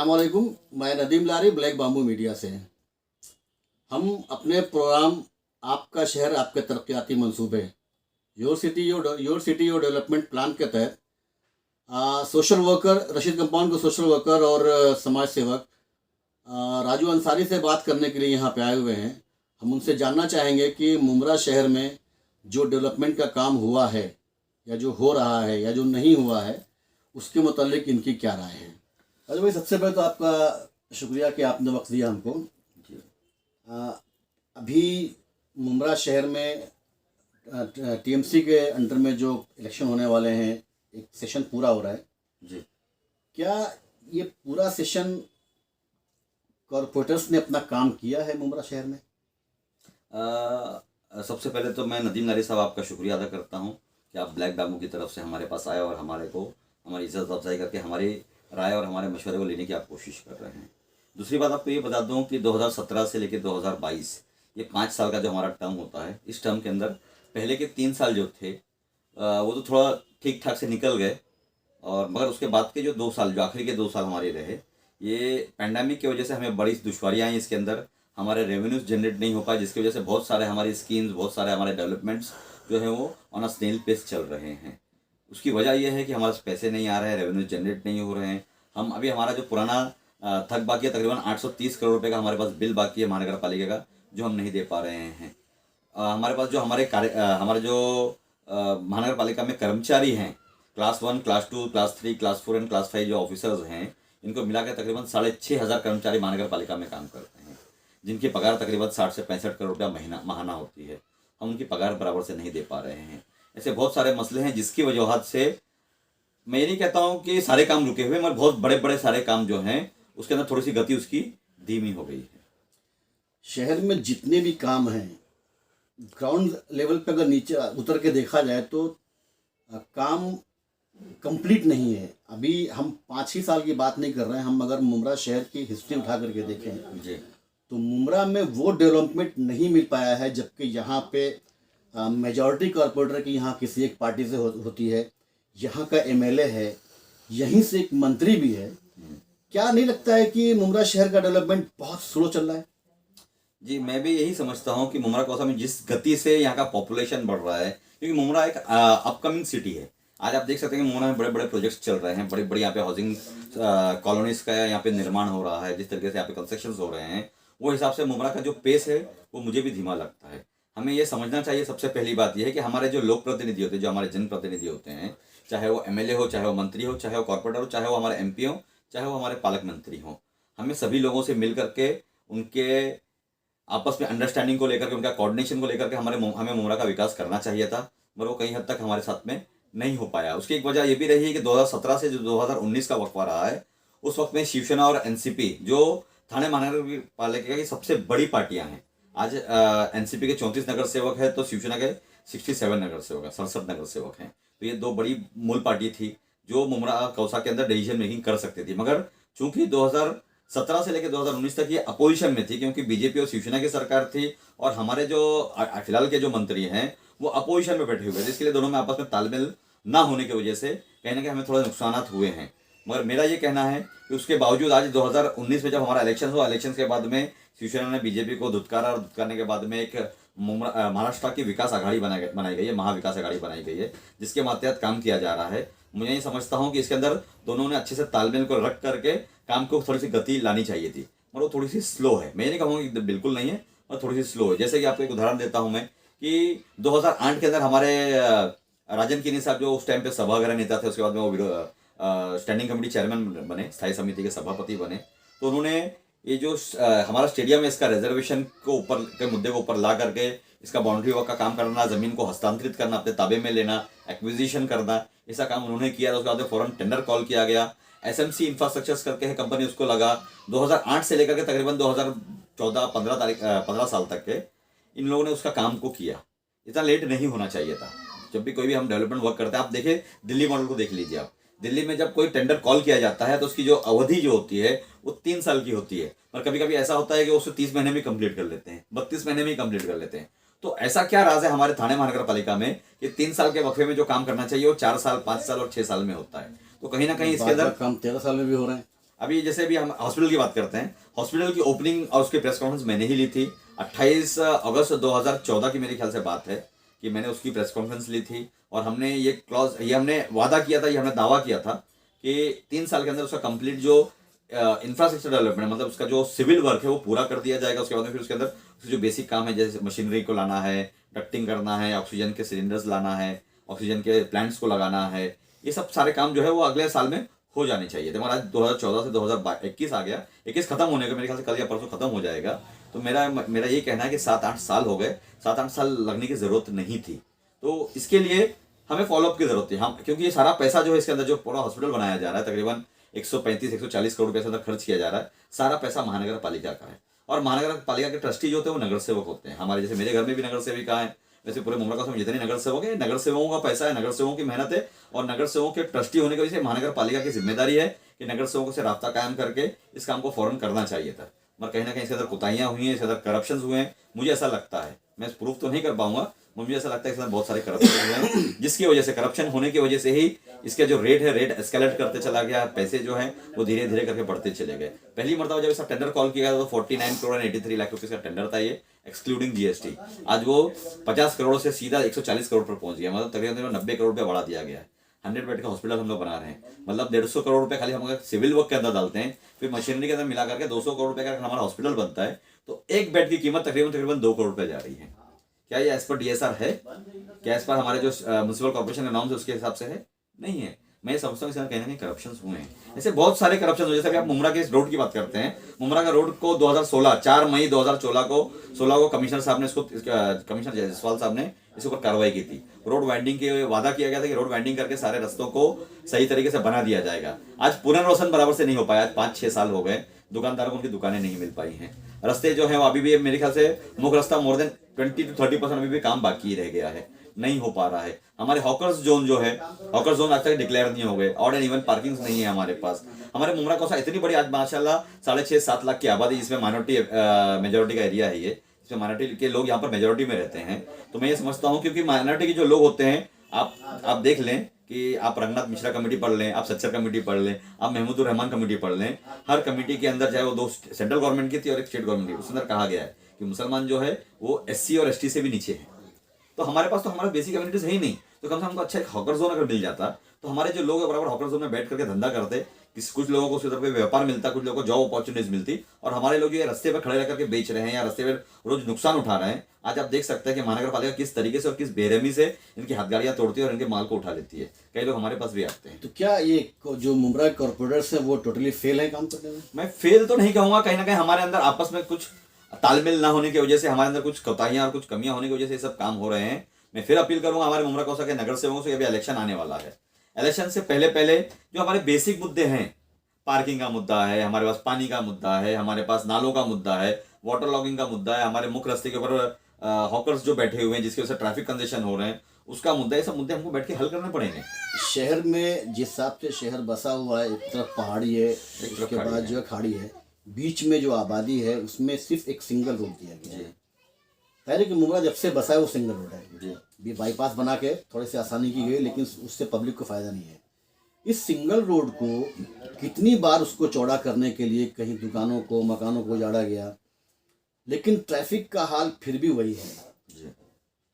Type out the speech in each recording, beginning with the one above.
अस्सलाम वालेकुम। मैं नदीम लारी ब्लैक बाम्बू मीडिया से। हम अपने प्रोग्राम आपका शहर आपके तरक्याती मंसूबे योर डेवलपमेंट प्लान के तहत सोशल वर्कर रशीद कंपाउंड को सोशल वर्कर और समाज सेवक राजू अंसारी से बात करने के लिए यहाँ पे आए हुए हैं। हम उनसे जानना चाहेंगे कि मुमरा शहर में जो डेवलपमेंट का काम हुआ है या जो हो रहा है या जो नहीं हुआ है उसके मुतालिक इनकी क्या राय है। राजू भाई, सबसे पहले तो आपका शुक्रिया कि आपने वक्त दिया हमको। अभी मुमरा शहर में टीएमसी के अंडर में जो इलेक्शन होने वाले हैं, एक सेशन पूरा हो रहा है जी। क्या ये पूरा सेशन कॉरपोरेटर्स ने अपना काम किया है मुमरा शहर में? सबसे पहले तो मैं नदीम नारी साहब आपका शुक्रिया अदा करता हूं कि आप ब्लैक बाम्बू की तरफ से हमारे पास आए और हमारी इज्जत अफजाई करके हमारी राय और हमारे मशवरे को लेने की आप कोशिश कर रहे हैं। दूसरी बात आपको ये बता दूं कि 2017 से लेकर 2022 ये 5 साल का जो हमारा टर्म होता है, इस टर्म के अंदर पहले के 3 साल जो थे वो तो थोड़ा ठीक ठाक से निकल गए, और मगर उसके बाद के जो 2 साल, जो आखिरी के 2 साल हमारे रहे, ये पैंडेमिक की वजह से हमें बड़ी दुश्वारियाँ आई। इसके अंदर हमारे रेवेन्यूज जनरेट नहीं हो पाए, जिसकी वजह से बहुत सारे हमारी स्कीम्स, बहुत सारे हमारे डेवलपमेंट्स जो है वो ऑन अ स्नेल पेस चल रहे हैं। उसकी वजह यह है कि हमारे पास पैसे नहीं आ रहे हैं, रेवेन्यूज जनरेट नहीं हो रहे हैं। हम अभी हमारा जो पुराना थक बाकी है, तकरीबन 830 करोड़ रुपए का हमारे पास बिल बाकी है महानगर पालिका का, जो हम नहीं दे पा रहे हैं। हमारे पास जो हमारे जो महानगर पालिका में कर्मचारी हैं, class 1, class 2, class 3, class 4 and class 5 जो ऑफिसर्स हैं, इनको मिला के तकरीबन 6,500 कर्मचारी महानगर पालिका में काम करते हैं, जिनकी पगार तकरीबन 60 से 65 करोड़ रुपया माहाना होती है। हम उनकी पगार बराबर से नहीं दे पा रहे हैं। ऐसे बहुत सारे मसले हैं जिसकी वजह से मैं ये नहीं कहता हूँ कि सारे काम रुके हुए, मगर बहुत बड़े बड़े सारे काम जो हैं उसके अंदर थोड़ी सी गति उसकी धीमी हो गई है। शहर में जितने भी काम हैं, ग्राउंड लेवल पे अगर नीचे उतर के देखा जाए तो काम कंप्लीट नहीं है। अभी हम 5 ही साल की बात नहीं कर रहे हैं, हम अगर मुमरा शहर की हिस्ट्री उठा करके देखें जी, तो मुमरा में वो डेवलपमेंट नहीं मिल पाया है, जबकि यहाँ पे मेजॉरिटी कॉरपोरेटर की यहाँ किसी एक पार्टी से होती है, यहाँ का एमएलए है, यहीं से एक मंत्री भी है। क्या नहीं लगता है कि मुमरा शहर का डेवलपमेंट बहुत स्लो चल रहा है? जी, मैं भी यही समझता हूँ कि मुमरा कौसा में जिस गति से यहाँ का पॉपुलेशन बढ़ रहा है, क्योंकि मुमरा एक अपकमिंग सिटी है। आज आप देख सकते हैं कि मुमरा में बड़े बड़े प्रोजेक्ट्स चल रहे हैं, बड़ी बड़ी यहाँ पे हाउसिंग कॉलोनीज का यहाँ पे निर्माण हो रहा है, जिस तरीके से यहाँ पे कंस्ट्रक्शन हो रहे हैं, वो हिसाब से मुमरा का जो पेस है वो मुझे भी धीमा लगता है। हमें ये समझना चाहिए, सबसे पहली बात यह है कि हमारे जो लोक प्रतिनिधि होते हैं, जो हमारे जनप्रतिनिधि होते हैं, चाहे वो एमएलए हो, चाहे वो मंत्री हो, चाहे वो कॉर्पोरेटर हो, चाहे वो हमारे एमपी हो, चाहे वो हमारे पालक मंत्री हों, हमें सभी लोगों से मिल करके उनके आपस में अंडरस्टैंडिंग को लेकर के, उनका कोऑर्डिनेशन को लेकर के हमें मुमरा का विकास करना चाहिए था, मगर वो कई हद तक हमारे साथ में नहीं हो पाया। उसकी एक वजह ये भी रही है कि 2017 से जो 2019 का वक्फा रहा है, उस वक्त में शिवसेना और एनसीपी जो थाने महानगर पालिका की सबसे बड़ी पार्टियां हैं, आज एनसीपी के 34 नगर सेवक है तो शिवसेना के 67 नगर सेवक है, 67 नगर सेवक हैं। तो ये 2 बड़ी मूल पार्टी थी जो मुमरा कौसा के अंदर डिसीजन मेकिंग कर सकती थी, मगर चूंकि 2017 से लेकर 2019 तक ये अपोजिशन में थी, क्योंकि बीजेपी और शिवसेना की सरकार थी और हमारे जो फिलहाल के जो मंत्री हैं वो अपोजिशन में बैठे हुए थे, जिसके लिए दोनों में आपस में तालमेल ना होने की वजह से कहीं ना कहीं हमें थोड़े नुकसान हुए हैं। मगर मेरा ये कहना है कि उसके बावजूद आज 2019 में जब हमारा इलेक्शन हुआ, इलेक्शन के बाद में शिवसेना ने बीजेपी को धुतकारा, और धुतकारने के बाद में एक महाराष्ट्र की विकास आघाड़ी बनाई गई है, महाविकास आघाड़ी बनाई गई है, जिसके मातहत काम किया जा रहा है। मुझे ये समझता हूँ कि इसके अंदर दोनों ने अच्छे से तालमेल को रख करके काम को थोड़ी सी गति लानी चाहिए थी, और वो थोड़ी सी स्लो है। मैं ये नहीं कहूँगा कि बिल्कुल नहीं है, और थोड़ी सी स्लो है। जैसे कि आपको एक उदाहरण देता हूँ मैं कि 2008 के अंदर हमारे राजन किनी साहब जो उस टाइम पे सभागृह नेता थे, उसके बाद में वो स्टैंडिंग कमेटी चेयरमैन बने, स्थायी समिति के सभापति बने, तो उन्होंने ये जो हमारा स्टेडियम है इसका रिजर्वेशन को ऊपर के मुद्दे को ऊपर ला करके इसका बाउंड्री वर्क का काम करना, जमीन को हस्तांतरित करना, अपने ताबे में लेना, एक्विजिशन करना, ऐसा काम उन्होंने किया। उसके बाद फौरन टेंडर कॉल किया गया, एसएमसी इंफ्रास्ट्रक्चर्स करके है कंपनी, उसको लगा। 2008 से लेकर के तकरीबन 2014-15 साल तक के इन लोगों ने उसका काम को किया। इतना लेट नहीं होना चाहिए था। जब भी कोई भी हम डेवलपमेंट वर्क करते हैं, आप देखिए दिल्ली मॉडल को देख लीजिए आप। दिल्ली में जब कोई टेंडर कॉल किया जाता है तो उसकी जो अवधि जो होती है वो 3 साल की होती है, और कभी कभी ऐसा होता है कि उसको 30 महीने में कंप्लीट कर लेते हैं, 32 महीने में ही कंप्लीट कर लेते हैं। तो ऐसा क्या राज है हमारे थाने महानगर पालिका में कि 3 साल के वक्फे में जो काम करना चाहिए वो 4 साल, 5 साल और 6 साल में होता है। तो कहीं ना कहीं इसके अंदर काम 13 साल में भी हो रहे हैं। अभी जैसे अभी हम हॉस्पिटल की बात करते हैं, हॉस्पिटल की ओपनिंग और उसकी प्रेस कॉन्फ्रेंस मैंने ही ली थी। 28 अगस्त 2014 की मेरे ख्याल से बात है कि मैंने उसकी प्रेस कॉन्फ्रेंस ली थी, और हमने ये हमने वादा किया था, ये हमने दावा किया था कि 3 साल के अंदर उसका कंप्लीट जो इंफ्रास्ट्रक्चर डेवलपमेंट, मतलब उसका जो सिविल वर्क है वो पूरा कर दिया जाएगा। उसके बाद में फिर उसके अंदर उसके जो बेसिक काम है, जैसे मशीनरी को लाना है, डक्टिंग करना है, ऑक्सीजन के सिलेंडर्स लाना है, ऑक्सीजन के प्लांट्स को लगाना है, ये सब सारे काम जो है वो अगले साल में हो जाने चाहिए थे। मगर आज 2014 से 2021 आ गया, 21 खत्म होने का मेरे ख्याल से कल या परसों खत्म हो जाएगा। तो मेरा ये कहना है कि 7-8 साल हो गए, 7-8 साल लगने की जरूरत नहीं थी। तो इसके लिए हमें फॉलोअप की जरूरत थी हम, क्योंकि ये सारा पैसा जो है इसके अंदर, जो पूरा हॉस्पिटल बनाया जा रहा है, तकरीबन 135-140 करोड़ रुपए से अंदर खर्च किया जा रहा है, सारा पैसा महानगर पालिका का है। और महानगर पालिका के ट्रस्टी जो होते हैं वो नगर सेवक होते हैं हमारे। जैसे मेरे घर में भी नगर सेविका है, वैसे पूरे मुमरा कस्बे में जितने नगर सेवक है, नगर सेवकों का पैसा है, नगर सेवकों की मेहनत है, और नगर सेवकों के ट्रस्टी होने की वजह से महानगर पालिका की जिम्मेदारी है कि नगर सेवकों से राब्ता कायम करके इस काम को फौरन करना चाहिए था। मगर कहीं ना कहीं इसके अंदर कुताहियां हुई हैं, इसके अंदर करप्शन हुए हैं, मुझे ऐसा लगता है। मैं प्रूफ तो नहीं कर पाऊंगा, मुझे ऐसा लगता है इसके अंदर बहुत सारे करप्शन हुए हैं, जिसकी वजह से, करप्शन होने की वजह से ही इसका जो रेट है, रेट एस्केलेट करते चला गया, पैसे जो हैं वो धीरे धीरे करके बढ़ते चले गए। पहली मरतबा जब इसका टेंडर कॉल किया गया तो 49 करोड़ 83 लाख रुपए का टेंडर था ये, एक्सक्लूडिंग जीएसटी। आज वो 50 करोड़ से सीधा 140 करोड़ पर पहुंच गया, मतलब तकरीबन 90 करोड़ रुपये बढ़ा दिया गया है। 100 बेड का हॉस्पिटल हम लोग बना रहे हैं, मतलब 150 करोड़ रुपए खाली हम अगर सिविल वर्क के अंदर डालते हैं, फिर मशीनरी के अंदर मिला करके 200 करोड़ रुपए का हमारा हॉस्पिटल बनता है, तो एक बेड की कीमत तकरीबन 2 करोड़ रुपए जा रही है। क्या ये एज पर डीएसआर है? क्या एज पर हमारे जो म्यूनसिपल कॉर्पोरेशन के नॉर्म्स है उसके हिसाब से है? नहीं है। मैं ये समझता हूँ कहीं ना कहीं करप्शन हुए हैं। ऐसे बहुत सारे करप्शन हुए, जैसे अभी आप मुमरा के इस रोड की बात करते हैं, मुमरा का रोड को 2016 4 मई 2016 को कमिश्नर साहब ने इसको, कमिश्नर जायसवाल साहब ने इसके ऊपर कार्रवाई की थी। रोड वाइंडिंग के वादा किया गया था कि रोड वाइंडिंग करके सारे रास्तों को सही तरीके से बना दिया जाएगा। आज पुनर्वसन बराबर से नहीं हो पाया, आज 5-6 साल हो गए, दुकानदारों को उनकी दुकानें नहीं मिल पाई हैं। रास्ते जो है वो अभी भी मेरे ख्याल से मुख्य रास्ता मोर देन 20-30% अभी भी काम बाकी रह गया है, नहीं हो पा रहा है। हमारे हॉकर्स जोन जो है, हॉकर जोन आज तक डिक्लेयर नहीं हो गए, ऑड एंड इवन पार्किंग नहीं है हमारे पास। हमारे मुमरा कौसा इतनी बड़ी आज माशाल्लाह 6.5-7 लाख की आबादी, जिसमें माइनॉरिटी मेजोरिटी का एरिया है ये, जिसमें माइनॉरिटी के लोग यहाँ पर मेजोरिटी में रहते हैं। तो मैं ये समझता हूँ, क्योंकि माइनॉरिटी के जो लोग होते हैं, आप देख लें कि आप रंगनाथ मिश्रा कमेटी पढ़ लें, आप सच्चर कमेटी पढ़ लें, आप महमूदुर रहमान कमेटी पढ़ लें, हर कमेटी के अंदर चाहे वो 2 सेंट्रल गवर्नमेंट की थी और एक स्टेट गवर्नमेंट की, उसके अंदर कहा गया है कि मुसलमान जो है वो एससी और एसटी से भी नीचे है। तो हमारे पास तो हमारा बेसिक कम्युनिटीज है ही नहीं, तो कम से कम हमको अच्छा एक हॉकर जोन अगर मिल जाता, तो हमारे जो लोग हैं बराबर हॉकर जोन में बैठ करके धंधा करते, कुछ लोगों को उसके तरफ व्यापार मिलता, कुछ लोगों को जॉब अपॉर्चुनिटीज मिलती, और हमारे लोग ये रास्ते पर खड़े रह करके बेच रहे हैं या रास्ते पर रोज नुकसान उठा रहे हैं। आज आप देख सकते हैं कि महानगर पालिका किस तरीके से और किस बेरहमी से इनकी हथगाड़ियां तोड़ती है और इनके माल को उठा लेती है। कई लोग हमारे पास भी आते हैं। तो क्या ये जो मुमरा कॉर्पोरेटर्स हैं वो टोटली फेल है काम करने में? मैं फेल तो नहीं कहूंगा, कहीं ना कहीं हमारे अंदर आपस में कुछ तालमेल ना होने की वजह से, हमारे अंदर कुछ कोताहियां और कुछ कमियां होने की वजह से ये सब काम हो रहे हैं। मैं फिर अपील करूंगा हमारे मुमरा कौसा के नगर सेवकों से, अभी इलेक्शन आने वाला है, इलेक्शन से पहले पहले जो हमारे बेसिक मुद्दे हैं, पार्किंग का मुद्दा है, हमारे पास पानी का मुद्दा है, हमारे पास नालों का मुद्दा है, वाटर लॉगिंग का मुद्दा है, हमारे मुख्य रास्ते के ऊपर हॉकर्स जो बैठे हुए हैं जिसकी वजह से ट्रैफिक कंजेशन हो रहे हैं, उसका मुद्दा, ये सब मुद्दे हमको बैठ के हल करने पड़ेंगे। शहर में जिस हिसाब से शहर बसा हुआ है, एक तरफ पहाड़ी है, उसके बाद जो है खाड़ी है, बीच में जो आबादी है उसमें सिर्फ एक सिंगल रोड दिया गया है। पहले कि मुमरा जब से बसा है वो सिंगल रोड है जी, भी बाईपास बना के थोड़ी सी आसानी की गई, लेकिन उससे पब्लिक को फ़ायदा नहीं है। इस सिंगल रोड को कितनी बार उसको चौड़ा करने के लिए कहीं दुकानों को, मकानों को उजाड़ा गया, लेकिन ट्रैफिक का हाल फिर भी वही है।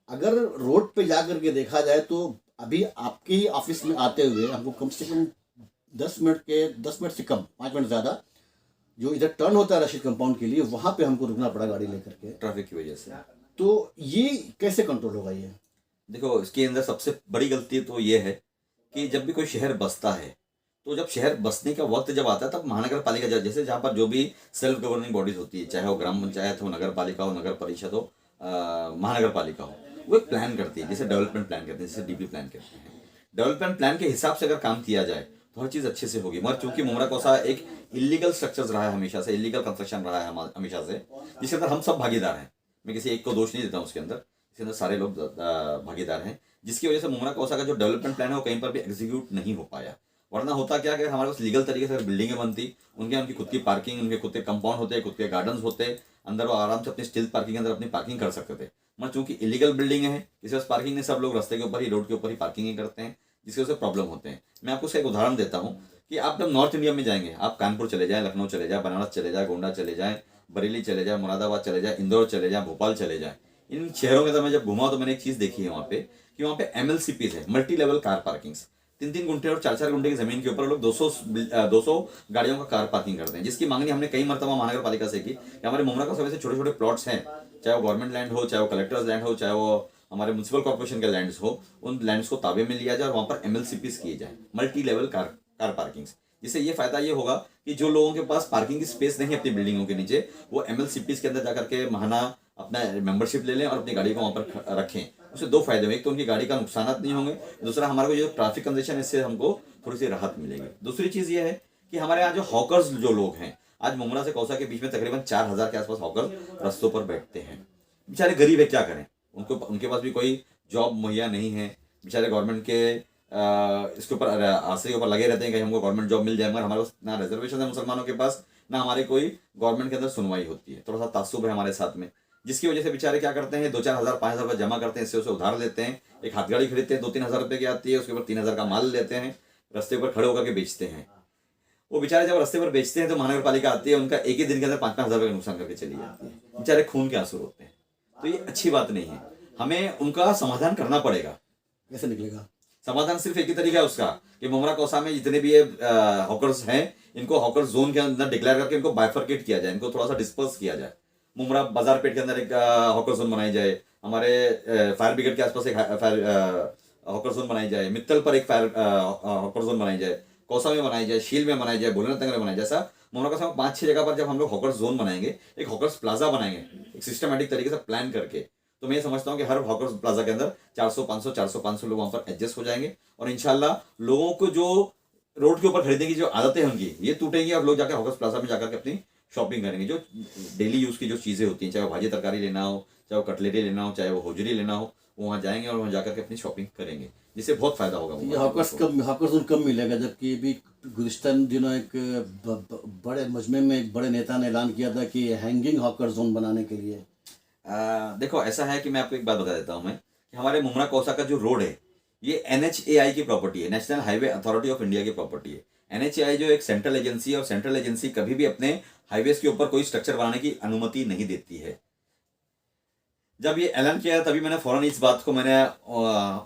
अगर रोड पे जा करके देखा जाए तो अभी आपके ही ऑफिस में आते हुए हमको कम से कम 10 मिनट से कम, 5 मिनट ज़्यादा, जो इधर टर्न होता है रशीद कंपाउंड के लिए, वहाँ पे हमको रुकना पड़ा गाड़ी लेकर के, ट्रैफिक की वजह से। तो ये कैसे कंट्रोल होगा? ये देखो, इसके अंदर सबसे बड़ी गलती तो ये है कि जब भी कोई शहर बसता है, तो जब शहर बसने का वक्त जब आता है, तब महानगर पालिका जैसे जहाँ पर जो भी सेल्फ गवर्निंग बॉडीज होती है, चाहे वो ग्राम पंचायत हो, नगर पालिका हो, नगर परिषद हो, महानगर पालिका हो, वो एक प्लान करती है, जैसे डेवलपमेंट प्लान करते हैं, जैसे डीपी प्लान करते हैं। डेवलपमेंट प्लान के हिसाब से अगर काम किया जाए तो हर चीज़ अच्छे से होगी। मगर चूंकि मुमरा कौसा एक इलीगल स्ट्रक्चर्स रहा है हमेशा से, इलीगल कंस्ट्रक्शन रहा है हमेशा से, जिसके अंदर हम सब भागीदार हैं। मैं किसी एक को दोष नहीं देता हूँ, उसके अंदर सारे लोग भागीदार हैं, जिसकी वजह से मुमरा कौसा का जो डेवलपमेंट प्लान है वो कहीं पर भी एग्जीक्यूट नहीं हो पाया। वरना होता क्या कि हमारे पास लीगल तरीके से बिल्डिंगें बनती, उनकी खुद की पार्किंग, उनके खुद के कंपाउंड होते, खुद के गार्डन्स होते, अंदर वो आराम से अपनी स्टिल पार्किंग के अंदर अपनी पार्किंग कर सकते थे। मगर चूंकि इलीगल बिल्डिंग है, किसी पास पार्किंग नहीं, सब लोग रास्ते के ऊपर ही, रोड के ऊपर ही पार्किंग करते हैं, जिसकी वजह से प्रॉब्लम होते हैं। मैं आपको उसका एक उदाहरण देता हूँ कि आप जब नॉर्थ इंडिया में जाएंगे, आप कानपुर चले जाएं, लखनऊ चले जाएं, बनारस चले जाएं, गोंडा चले जाएं, बरेली चले जाएं, मुरादाबाद चले जाएं, इंदौर चले जाएं, भोपाल चले जाएं, इन शहरों के अंदर मैं जब घुमा तो मैंने एक चीज़ देखी है वहाँ पे कि वहाँ पे MLCPs है, मल्टी लेवल कार पार्किंग्स। 3-3 गुंठे और 4-4 गुंठे की जमीन के ऊपर लोग 200 गाड़ियों का कार पार्किंग करते हैं, जिसकी मांगनी हमने कई मरतबा महानगर पालिका से की कि हमारे मुमरा का समय से छोटे छोटे प्लॉट्स हैं, चाहे वो गवर्नमेंट लैंड हो, चाहे वो कलेक्टर्स लैंड हो, चाहे वो हमारे म्यूनसिपल कॉर्पोरेशन के लैंड्स हो, उन लैंड्स को ताबे में लिया जाए और वहाँ पर MLCPs किए जाए, मल्टी लेवल कार पार्किंग्स। जिससे ये फायदा ये होगा कि जो लोगों के पास पार्किंग की स्पेस नहीं है अपनी बिल्डिंगों के नीचे, वो MLCPs के अंदर जाकर के महाना अपना मेंबरशिप ले लें और अपनी गाड़ी को वहाँ पर रखें। उससे दो फायदे होंगे, एक तो उनकी गाड़ी का नुकसान नहीं होंगे, दूसरा हमारे को जो ट्रैफिक कंजेशन है इससे हमको थोड़ी सी राहत मिलेगी। दूसरी चीज़ ये है कि हमारे यहाँ जो हॉकर्स जो लोग हैं, आज मुमरा से कौसा के बीच में तकरीबन 4000 के आसपास हॉकर रस्तों पर बैठते हैं। बेचारे गरीब है, क्या करें, उनके पास भी कोई जॉब मुहैया नहीं है, बेचारे गवर्नमेंट के इसके ऊपर आश्रय के ऊपर लगे रहते हैं कि हमको गवर्नमेंट जॉब मिल जाए, मगर हमारे पास ना रिजर्वेशन है मुसलमानों के पास, ना हमारे कोई गवर्नमेंट के अंदर सुनवाई होती है। थोड़ा सा तासुब है हमारे साथ में, जिसकी वजह से बेचारे क्या करते हैं, 2-4 हज़ार 5 हज़ार रुपये जमा करते हैं, इससे उसे उधार लेते हैं, एक हाथ गाड़ी खरीदते हैं 2-3 हज़ार रुपये की आती है, उसके ऊपर 3 हज़ार का माल लेते हैं, रस्ते पर खड़े होकर के बेचते हैं। वो बेचारे जब रस्ते पर बेचते हैं तो महानगर पालिका आती है, उनका एक ही दिन के अंदर 5-5 हज़ार रुपये का नुकसान करके चली जाती है। बेचारे खून के आंसू होते हैं, तो ये अच्छी बात नहीं है, हमें उनका समाधान करना पड़ेगा। कैसे निकलेगा समाधान? सिर्फ एक ही तरीका है उसका कि मुमरा कौसा में जितने भी ये हॉकर्स हैं, इनको हॉकर जोन के अंदर डिक्लेयर करके इनको बाइफरकेट किया जाए, इनको थोड़ा सा डिस्पर्स किया जाए। मुमरा बाजार पेट के अंदर एक हॉकर जोन बनाई जाए, हमारे फायर ब्रिगेड के आसपास एक फायर हॉकर जोन बनाई जाए, मित्तल पर एक फायर हॉकर जोन बनाई जाए, कौसा में बनाई जाए, शील में बनाई जाए, भोलेनाथ नगर में बनाई जाए। ऐसा मुमरा कौसा में 5-6 जगह पर जब हम लोग हॉकर जोन बनाएंगे, एक हॉकर्स प्लाजा बनाएंगे, एक सिस्टमेटिक तरीके से प्लान करके, तो मैं ये समझता हूँ कि हर हॉकर्स प्लाजा के अंदर 400-500 लोग वहाँ पर एडजस्ट हो जाएंगे और इंशाल्लाह लोगों को जो रोड के ऊपर खरीदने की जो आदतें हैं उनकी ये टूटेंगी और लोग जाकर हॉकर्स प्लाजा में जाकर के अपनी शॉपिंग करेंगे। जो डेली यूज़ की जो चीज़ें होती हैं, चाहे वो भाजी तरकारी लेना हो, चाहे वो कटलेरी लेना हो, चाहे वो होजरी लेना हो, वो वहाँ जाएंगे और वहाँ जाकर के अपनी शॉपिंग करेंगे, जिससे बहुत फायदा होगा। ये हॉकर्स जोन कम मिलेगा, जबकि अभी गुज़िश्ता दिनों एक बड़े मजमे में एक बड़े नेता ने ऐलान किया था कि हैंगिंग हॉकर जोन बनाने के लिए। देखो ऐसा है कि मैं आपको एक बात बता देता हूँ मैं कि हमारे मुमरा कौसा का जो रोड है ये NHAI की प्रॉपर्टी है, national highway authority of India की प्रॉपर्टी है। NHAI जो एक सेंट्रल एजेंसी है और सेंट्रल एजेंसी कभी भी अपने हाईवेज के ऊपर कोई स्ट्रक्चर बनाने की अनुमति नहीं देती है। जब ये ऐलान किया तभी मैंने फौरन इस बात को मैंने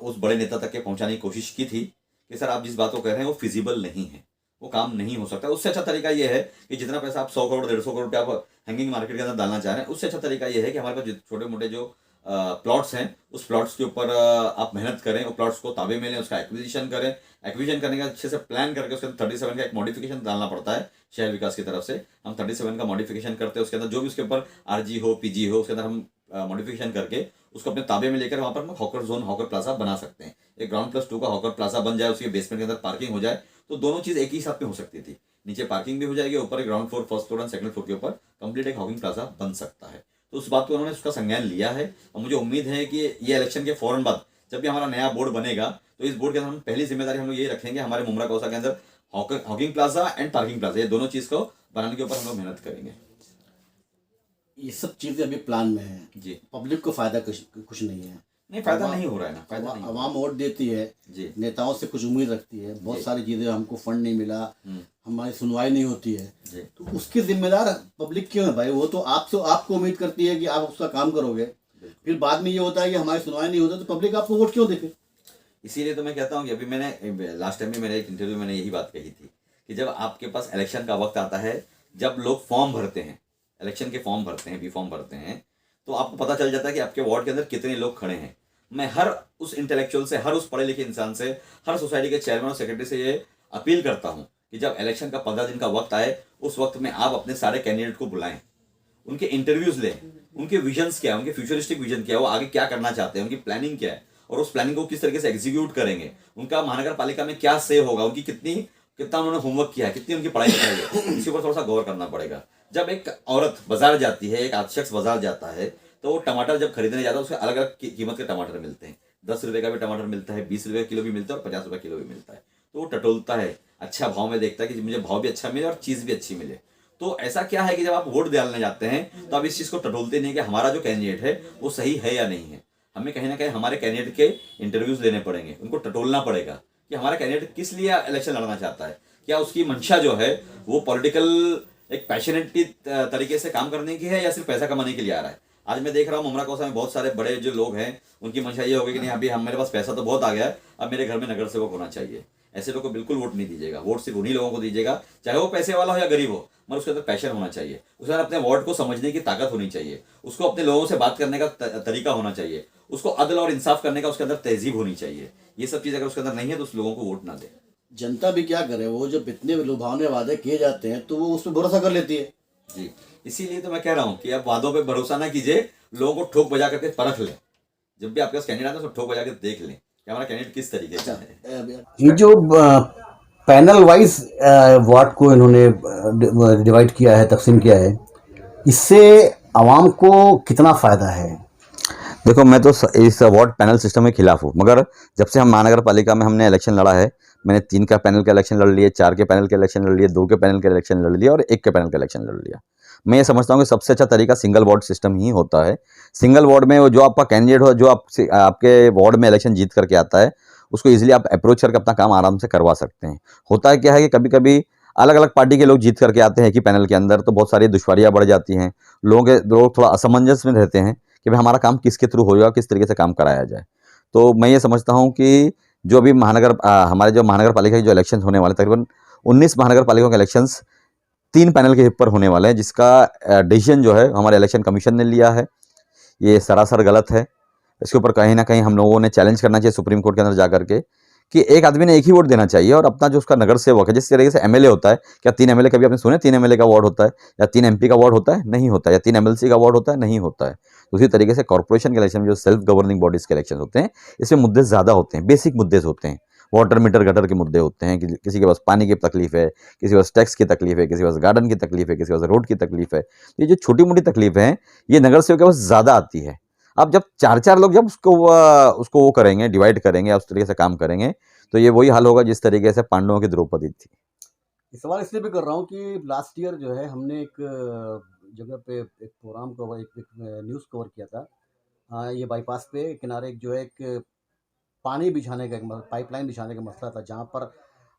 उस बड़े नेता तक के पहुंचाने की कोशिश की थी कि सर आप जिस बात को कह रहे हैं वो फिजिबल नहीं है, वो काम नहीं हो सकता। उससे अच्छा तरीका ये है कि जितना पैसा आप 100 करोड़ 150 करोड़ रुपया आप हैंगिंग मार्केट के अंदर डालना चाह रहे हैं, उससे अच्छा तरीका ये है कि हमारे पास छोटे मोटे जो प्लॉट्स हैं उस प्लॉट्स के ऊपर आप मेहनत करें, वो प्लॉट्स को ताबे में लें, उसका एक्विजिशन करें, एक्विजिशन करने का अच्छे से प्लान करके उसके अंदर 37 का एक मॉडिफिकेशन डालना पड़ता है शहर विकास की तरफ से। हम 37 का मॉडिफिकेशन करते हैं, उसके अंदर जो भी उसके ऊपर RG हो PG हो उसके अंदर हम मॉडिफिकेशन करके उसको अपने ताबे में लेकर वहाँ पर हम हॉकर जोन हॉकर प्लाजा बना सकते हैं। एक ग्राउंड+2 का हॉकर प्लाजा बन जाए, उसके बेसमेंट के अंदर पार्किंग हो जाए, तो दोनों चीज़ एक ही साथ में हो सकती थी। नीचे पार्किंग भी हो जाएगी, ऊपर एक ground floor, first floor and second floor के ऊपर कंप्लीट एक हॉकिंग प्लाजा बन सकता है। तो उस बात को उन्होंने उसका संज्ञान लिया है और मुझे उम्मीद है कि ये इलेक्शन के फौरन बाद जब भी हमारा नया बोर्ड बनेगा तो इस बोर्ड के अंदर हम पहली जिम्मेदारी हम लोग ये रखेंगे, हमारे मुमरा कौसा के अंदर Hawking plaza and parking plaza, ये दोनों चीज़ को बनाने के ऊपर हम लोग मेहनत करेंगे। ये सब चीज़ें अभी प्लान में है जी, पब्लिक को फायदा कुछ नहीं है। नहीं फायदा नहीं हो रहा है ना, फायदा नहीं। आवाम वोट देती है जी, नेताओं से कुछ उम्मीद रखती है, बहुत सारी चीज़ें, हमको फंड नहीं मिला, हमारी सुनवाई नहीं होती है, जी, तो उसकी जिम्मेदार पब्लिक क्यों है भाई? वो तो आपको उम्मीद करती है कि आप उसका काम करोगे, फिर बाद में ये होता है कि हमारी सुनवाई नहीं होती, तो पब्लिक आपको वोट क्यों दे फिर? इसीलिए तो मैं कहता हूँ कि अभी मैंने लास्ट टाइम भी मेरे एक इंटरव्यू में मैंने यही बात कही थी कि जब आपके पास इलेक्शन का वक्त आता है, जब लोग फॉर्म भरते हैं, इलेक्शन के फॉर्म भरते हैं, B-फॉर्म भरते हैं, तो आपको पता चल जाता है कि आपके वार्ड के अंदर कितने लोग खड़े हैं। मैं हर उस इंटेलेक्चुअल से, हर उस पढ़े लिखे इंसान से, हर सोसाइटी के चेयरमैन और सेक्रेटरी से ये अपील करता हूँ कि जब इलेक्शन का 15 दिन का वक्त आए, उस वक्त में आप अपने सारे कैंडिडेट को बुलाएं, उनके इंटरव्यूज लें, उनके विजन्स क्या है, उनके फ्यूचरिस्टिक विजन क्या है, वो आगे क्या करना चाहते हैं, उनकी प्लानिंग क्या है और उस प्लानिंग को किस तरीके से एग्जीक्यूट करेंगे, उनका महानगर पालिका में क्या से होगा, उनकी कितना उन्होंने होमवर्क किया है, कितनी उनकी पढ़ाई लिखाई है, इसके ऊपर थोड़ा सा गौर करना पड़ेगा। जब एक औरत बाजार जाती है, एक शख्स बाजार जाता है, तो वो टमाटर जब खरीदने जाता है उसके अलग अलग कीमत के टमाटर मिलते हैं। 10 रुपये का भी टमाटर मिलता है, 20 रुपये किलो भी मिलता है और 50 रुपये किलो भी मिलता है। तो वो टटोलता है, अच्छा भाव में देखता है कि मुझे भाव भी अच्छा मिले और चीज़ भी अच्छी मिले। तो ऐसा क्या है कि जब आप वोट डालने जाते हैं तो आप इस चीज़ को टटोलते नहीं कि हमारा जो कैंडिडेट है वो सही है या नहीं है। हमें कहीं ना कहीं हमारे कैंडिडेट के इंटरव्यूज लेने पड़ेंगे, उनको टटोलना पड़ेगा कि हमारा कैंडिडेट किस लिए इलेक्शन लड़ना चाहता है, क्या उसकी मंशा जो है वो पॉलिटिकल एक पैशनेट तरीके से काम करने की है या सिर्फ पैसा कमाने के लिए आ रहा है। आज मैं देख रहा हूँ मुमरा कौसा में बहुत सारे बड़े जो लोग हैं उनकी मंशा ये होगी कि नहीं अभी हम मेरे पास पैसा तो बहुत आ गया है, अब मेरे घर में नगर सेवक होना चाहिए। ऐसे लोगों को बिल्कुल वोट नहीं दीजिएगा, वोट सिर्फ उन्हीं लोगों को दीजिएगा चाहे वो पैसे वाला हो या गरीब हो, मगर उसके अंदर पैशन होना चाहिए, उसके अंदर अपने वार्ड को समझने की ताकत होनी चाहिए, उसको अपने लोगों से बात करने का तरीका होना चाहिए, उसको अदल और इंसाफ करने का उसके अंदर तहजीब होनी चाहिए। ये सब चीज़ अगर उसके अंदर नहीं है तो उस लोगों को वोट ना दे। जनता भी क्या करे, वो जब इतने लुभावने वादे किए जाते हैं तो वो उस पर भरोसा कर लेती है। जी, इसीलिए तो मैं कह रहा हूँ कि आप वादों पे भरोसा ना कीजिए, लोगों को ठोक बजा करके परख लें। जब भी आपके पास कैंडिडेट आता है उसको ठोक बजा के देख लें कि हमारा कैंडिडेट किस तरीके का है। ये जो पैनल वाइज वार्ड को इन्होंने डिवाइड किया है, तकसीम किया है, इससे आवाम को कितना फ़ायदा है? देखो मैं तो इस वार्ड पैनल सिस्टम के खिलाफ हूँ, मगर जब से हम महानगर पालिका में हमने इलेक्शन लड़ा है, मैंने 3 का पैनल का इलेक्शन लड़ लिए, 4 के पैनल के इलेक्शन लड़ लिए, 2 के पैनल के इलेक्शन लड़ लिए और 1 के पैनल का इलेक्शन लड़ लिया। मैं ये समझता हूँ कि सबसे अच्छा तरीका सिंगल वार्ड सिस्टम ही होता है। सिंगल वार्ड में वो जो आपका कैंडिडेट हो, जो आपके वार्ड में इलेक्शन जीत करके आता है, उसको ईजिली आप अप्रोच करके अपना काम आराम से करवा सकते हैं। होता है क्या है कि कभी कभी अलग अलग पार्टी के लोग जीत करके आते हैं कि पैनल के अंदर, तो बहुत सारी दुश्वारियाँ बढ़ जाती हैं। लोग थोड़ा असमंजस में रहते हैं कि भाई हमारा काम किसके थ्रू होगा, किस तरीके से काम कराया जाए। तो मैं ये समझता हूँ कि जो अभी हमारे जो महानगर पालिका के जो इलेक्शन होने वाले, तकरीबन 19 महानगर पालिकाओं के इलेक्शंस 3 पैनल के ऊपर होने वाले हैं, जिसका डिसीजन जो है हमारे इलेक्शन कमीशन ने लिया है। ये सरासर गलत है। इसके ऊपर कहीं ना कहीं हम लोगों ने चैलेंज करना चाहिए सुप्रीम कोर्ट के अंदर जा करके कि एक आदमी ने एक ही वोट देना चाहिए, और अपना जो उसका नगर सेवक है, जिस तरीके से एमएलए होता है, क्या 3 एमएलए कभी आपने सुने 3 एमएलए का वार्ड होता है, या 3 एमपी का वार्ड होता है? नहीं होता है। या 3 एमएलसी का वार्ड होता है? नहीं होता है। उसी तरीके से कॉर्पोरेशन के इलेक्शन में जो सेल्फ गवर्निंग बॉडीज के इलेक्शन होते हैं, इसमें मुद्दे ज़्यादा होते हैं, बेसिक मुद्दे होते हैं, वाटर मीटर गटर के मुद्दे होते हैं कि किसी के पास पानी की तकलीफ है, किसी के पास टैक्स की तकलीफ है, किसी के पास गार्डन की तकलीफ है, किसी के पास रोड की तकलीफ है। तो ये जो छोटी मोटी तकलीफें हैं, ये नगर सेवक के पास ज़्यादा आती है। अब जब 4-4 लोग जब उसको वो करेंगे, डिवाइड करेंगे, उस तरीके से काम करेंगे, तो ये वही हाल होगा जिस तरीके से पांडवों की द्रौपदी थी। ये सवाल इसलिए भी कर रहा हूँ कि लास्ट ईयर जो है हमने एक जगह पे एक प्रोग्राम कवर, एक न्यूज़ कवर किया था। ये बाईपास पे किनारे एक जो है एक पानी बिछाने का, एक पाइपलाइन बिछाने का मसला था, जहाँ पर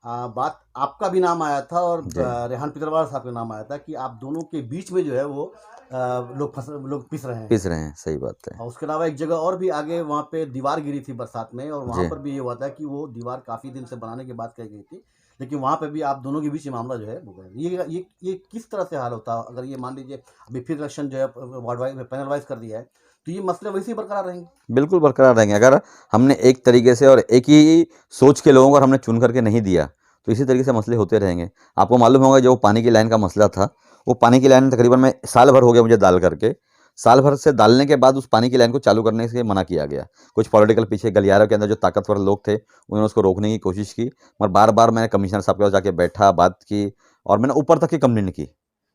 बात आपका भी नाम आया था और जी। रेहान पितरवाल साहब का नाम आया था कि आप दोनों के बीच में जो है वो लोग पिस रहे हैं। पिस रहे हैं, सही बात है। और उसके अलावा एक जगह और भी आगे वहाँ पे दीवार गिरी थी बरसात में, और वहाँ जी। पर भी ये हुआ था कि वो दीवार काफ़ी दिन से बनाने की बात कही गई थी, लेकिन वहाँ पे भी आप दोनों के बीच ये मामला जो है वो गया। ये किस तरह से हाल होता है अगर ये मान लीजिए अभी फिर इलेक्शन जो है वार्ड वाइज पैनल वाइज कर दिया है, तो ये मसले वैसे ही बरकरार रहेंगे? बिल्कुल बरकरार रहेंगे। अगर हमने एक तरीके से और एक ही सोच के लोगों को हमने चुन करके नहीं दिया, तो इसी तरीके से मसले होते रहेंगे। आपको मालूम होगा जो पानी की लाइन का मसला था, वो पानी की लाइन तकरीबन मैं साल भर हो गया मुझे डाल करके, साल भर से डालने के बाद उस पानी की लाइन को चालू करने से मना किया गया। कुछ पॉलिटिकल पीछे गलियारों के अंदर जो ताकतवर लोग थे, उन्होंने उसको रोकने की कोशिश की, मगर बार बार मैंने कमिश्नर साहब के पास जाके बैठा, बात की, और मैंने ऊपर तक की कंप्लेंट की,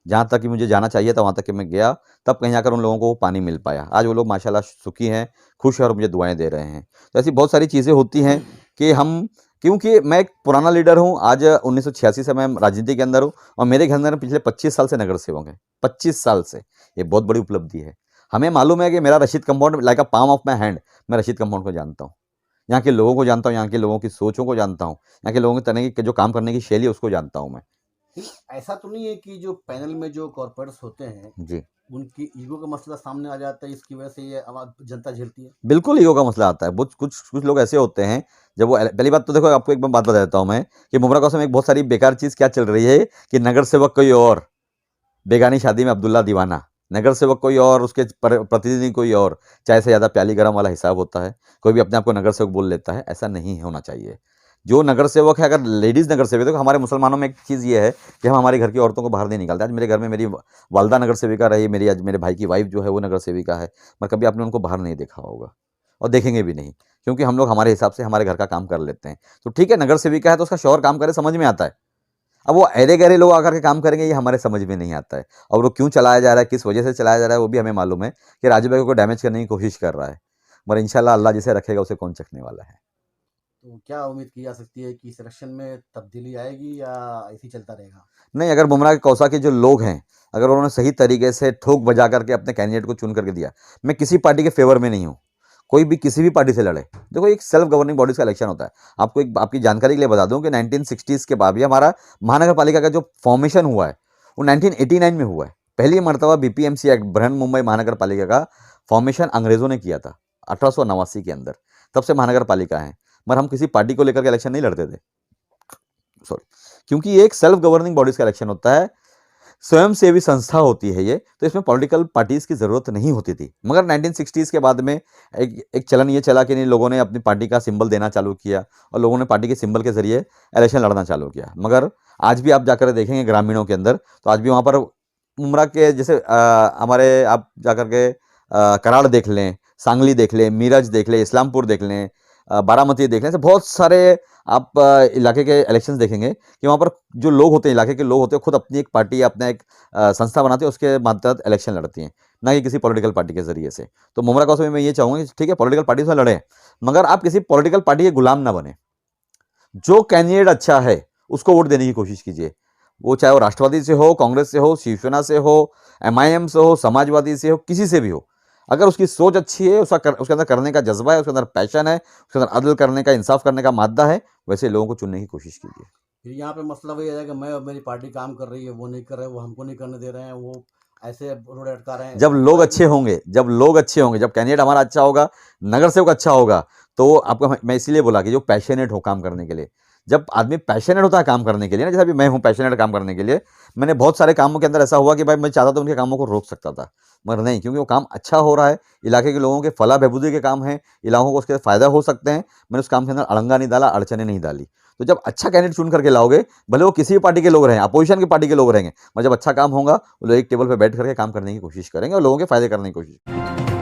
जहाँ तक कि मुझे जाना चाहिए था वहाँ तक कि मैं गया, तब कहीं जाकर उन लोगों को वो पानी मिल पाया। आज वो लोग माशाल्लाह सुखी हैं, खुश हैं और मुझे दुआएं दे रहे हैं। तो ऐसी बहुत सारी चीज़ें होती हैं कि क्योंकि मैं एक पुराना लीडर हूँ, आज 1986 से मैं राजनीति के अंदर हूँ, और मेरे घर अंदर पिछले 25 साल से नगर सेवक हैं, 25 साल से। ये बहुत बड़ी उपलब्धि है। हमें मालूम है कि मेरा Rashid compound like a palm of my hand, मैं रशीद कंपाउंड को जानता हूँ, यहाँ के लोगों को जानता हूँ, यहाँ के लोगों की सोचों को जानता हूँ, यहाँ के लोगों की तरह की जो काम करने की शैली है उसको जानता हूँ मैं। ऐसा तो नहीं है कि जो पैनल में जो कॉर्पोरेट्स होते हैं जी, उनकी ईगो का मसला सामने आ जाता है, इसकी वजह से ये आवाज जनता झेलती है? बिल्कुल ईगो का मसला आता है। कुछ लोग ऐसे होते हैं, जब वो पहली बात तो देखो आपको एक बात बता देता हूँ मैं कि मुमरा कौसम में एक बहुत सारी बेकार चीज़ क्या चल रही है कि नगर सेवक कोई और, बेगानी शादी में अब्दुल्ला दीवाना, नगर सेवक कोई और, उसके प्रतिनिधि कोई और, चाय से ज़्यादा प्याली गरम वाला हिसाब होता है। कोई भी अपने आप को नगर सेवक बोल लेता है, ऐसा नहीं होना चाहिए। जो नगर सेवक है, अगर लेडीज़ नगर सेवक, देखो हमारे मुसलमानों में एक चीज़ ये है कि हम हमारे घर की औरतों को बाहर नहीं निकालते। आज मेरे घर में मेरी वालदा नगर सेविका रही, आज मेरे भाई की वाइफ जो है वो नगर सेविका है, मगर कभी आपने उनको बाहर नहीं देखा होगा और देखेंगे भी नहीं, क्योंकि हम लोग हमारे हिसाब से हमारे घर का काम कर लेते हैं। तो ठीक है, नगर सेविका है तो उसका शौहर काम करे, समझ में आता है। अब वो अरे गहरे लोग आकर के काम करेंगे, ये हमारे समझ में नहीं आता है। और वो क्यों चलाया जा रहा है, किस वजह से चलाया जा रहा है, वो भी हमें मालूम है कि राजू भाई को डैमेज करने की कोशिश कर रहा है, मगर इंशाल्लाह अल्लाह जिसे रखेगा उसे कौन चखने वाला है। तो क्या उम्मीद की जा सकती है कि सिलेक्शन में तब्दीली आएगी या ऐसे ही चलता रहेगा? नहीं, अगर बुमराह के कौसा के जो लोग हैं, अगर उन्होंने सही तरीके से ठोक बजा करके अपने कैंडिडेट को चुन करके दिया, मैं किसी पार्टी के फेवर में नहीं हूँ, कोई भी किसी भी पार्टी से लड़े। देखो एक सेल्फ गवर्निंग बॉडीज का इलेक्शन होता है। आपको एक आपकी जानकारी के लिए बता दूं कि 1960s के बाद भी हमारा महानगर पालिका का जो फॉर्मेशन हुआ है वो 1989 में हुआ है। पहली मरतबा बीपीएमसी एक्ट बृहन मुंबई महानगर पालिका का फॉर्मेशन अंग्रेजों ने किया था 1889 के अंदर। तब से महानगर पालिका है, मगर हम किसी पार्टी को लेकर के इलेक्शन नहीं लड़ते थे, सॉरी, क्योंकि ये एक सेल्फ गवर्निंग बॉडीज का इलेक्शन होता है, स्वयंसेवी संस्था होती है ये, तो इसमें पॉलिटिकल पार्टीज की जरूरत नहीं होती थी। मगर 1960s के बाद में एक चलन ये चला कि नहीं, लोगों ने अपनी पार्टी का सिंबल देना चालू किया और लोगों ने पार्टी के सिंबल के जरिए इलेक्शन लड़ना चालू किया। मगर आज भी आप जाकर देखेंगे ग्रामीणों के अंदर, तो आज भी वहाँ पर मुमरा के जैसे हमारे आप जाकर के कराड़ देख लें, सांगली देख लें, मीरज देख लें, इस्लामपुर देख लें, बारामती देख लें, ऐसे बहुत सारे आप इलाके के इलेक्शंस देखेंगे कि वहाँ पर जो लोग होते हैं, इलाके के लोग होते हैं, खुद अपनी एक पार्टी, अपना एक संस्था बनाते हैं, उसके मातहत इलेक्शन लड़ती हैं, ना कि किसी पॉलिटिकल पार्टी के जरिए से। तो मुमरा कौसम में मैं ये चाहूँगा कि ठीक है पॉलिटिकल पार्टी से लड़ें, मगर आप किसी पॉलिटिकल पार्टी के गुलाम ना बने। जो कैंडिडेट अच्छा है उसको वोट देने की कोशिश कीजिए, वो चाहे वो राष्ट्रवादी से हो, कांग्रेस से हो, शिवसेना से हो, एमआईएम से हो, समाजवादी से हो, किसी से भी हो। अगर उसकी सोच अच्छी है, उसके अंदर करने का जज्बा है, उसके अंदर पैशन है, उसके अंदर अदल करने का, इंसाफ करने का मादा है, वैसे लोगों को चुनने की कोशिश कीजिए। फिर यहाँ पे मसला वही है कि मैं और मेरी पार्टी काम कर रही है, वो नहीं कर रहे, वो हमको नहीं करने दे रहे हैं, वो ऐसे रोड अटका रहे हैं। जब लोग अच्छे होंगे, जब कैंडिडेट हमारा अच्छा होगा, नगर सेवक अच्छा होगा, तो आपको मैं इसीलिए बोला कि जो पैशनेट हो काम करने के लिए, जब आदमी पैशनेट होता है काम करने के लिए ना, जैसे अभी मैं हूँ पैशनेट काम करने के लिए, मैंने बहुत सारे कामों के अंदर ऐसा हुआ कि भाई मैं चाहता था उनके कामों को रोक सकता था, मगर नहीं, क्योंकि वो काम अच्छा हो रहा है, इलाके के लोगों के फलाह बहबूदी के काम हैं, इलाकों को उसके फ़ायदा हो सकते हैं, मैंने उस काम के अंदर अड़ंगा नहीं डाला, अड़चने नहीं डाली। तो जब अच्छा कैंडिडेट चुन करके लाओगे, भले वो किसी भी पार्टी के लोग रहें, अपोजिशन की पार्टी के लोग रहेंगे, मगर जब अच्छा काम होगा वो लोग एक टेबल पर बैठ करके काम करने की कोशिश करेंगे और लोगों के फायदे करने की कोशिश